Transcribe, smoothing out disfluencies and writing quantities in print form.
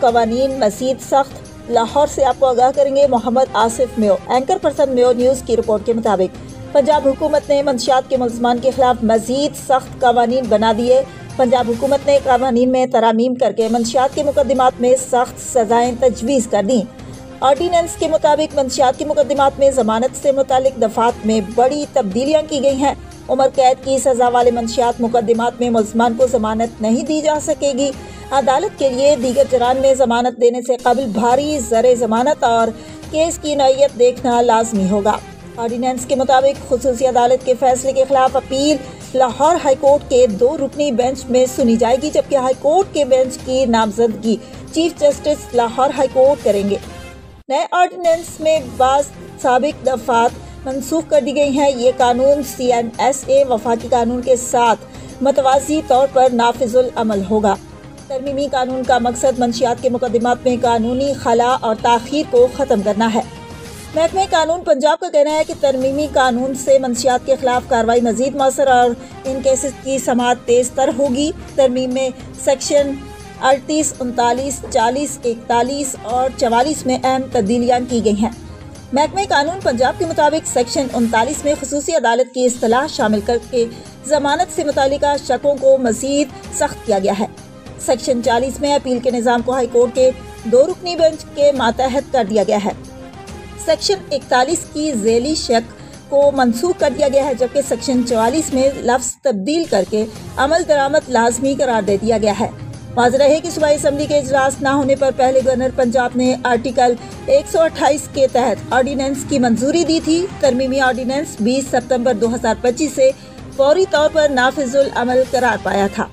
قوانین مزید سخت۔ لاہور سے آپ کو آگاہ کریں گے محمد آصف میو۔ اینکر پرسن میو نیوز کی رپورٹ کے مطابق پنجاب حکومت نے منشیات کے ملزمان کے خلاف مزید سخت قوانین بنا دیے۔ پنجاب حکومت نے قوانین میں ترامیم کر کے منشیات کے مقدمات میں سخت سزائیں تجویز کر دیں۔ آرڈیننس کے مطابق منشیات کے مقدمات میں ضمانت سے متعلق دفعات میں بڑی تبدیلیاں کی گئی ہیں۔ عمر قید کی سزا والے منشیات مقدمات میں ملزمان کو ضمانت نہیں دی جا سکے گی۔ عدالت کے لیے دیگر جرائم میں ضمانت دینے سے قبل بھاری زر ضمانت اور کیس کی نوعیت دیکھنا لازمی ہوگا۔ آرڈیننس کے مطابق خصوصی عدالت کے فیصلے کے خلاف اپیل لاہور ہائی کورٹ کے 2 رکنی بینچ میں سنی جائے گی، جبکہ ہائی کورٹ کے بینچ کی نامزدگی chief justice Lahore high court کریں گے۔ نئے آرڈیننس میں بعض سابق دفعات منسوخ کر دی گئی ہیں۔ یہ قانون CNSA وفاقی قانون کے ساتھ متوازی طور پر نافذ العمل ہوگا۔ ترمیمی قانون کا مقصد منشیات کے مقدمات میں قانونی خلا اور تاخیر کو ختم کرنا ہے۔ محکمہ قانون پنجاب کا کہنا ہے کہ ترمیمی قانون سے منشیات کے خلاف کارروائی مزید مؤثر اور ان کیسز کی سماعت تیز تر ہوگی۔ ترمیم میں سیکشن 38، 39، 40، 41 اور 44 میں اہم تبدیلیاں کی گئی ہیں۔ محکمہ قانون پنجاب کے مطابق سیکشن 39 میں خصوصی عدالت کی اصطلاح شامل کر کے ضمانت سے متعلقہ شقوں کو مزید سخت کیا گیا ہے۔ سیکشن 40 میں اپیل کے نظام کو ہائی کورٹ کے 2 رکنی بینچ کے ماتحت کر دیا گیا ہے۔ سیکشن 41 کی ذیلی شق کو منسوخ کر دیا گیا ہے، جبکہ سیکشن 44 میں لفظ تبدیل کر کے عمل درآمد لازمی قرار دے دیا گیا ہے۔ واضح رہے کہ صوبائی اسمبلی کے اجلاس نہ ہونے پر پہلے گورنر پنجاب نے آرٹیکل 128 کے تحت آرڈیننس کی منظوری دی تھی۔ ترمیمی آرڈیننس 20 ستمبر 2025 سے فوری طور پر نافذ العمل قرار پایا تھا۔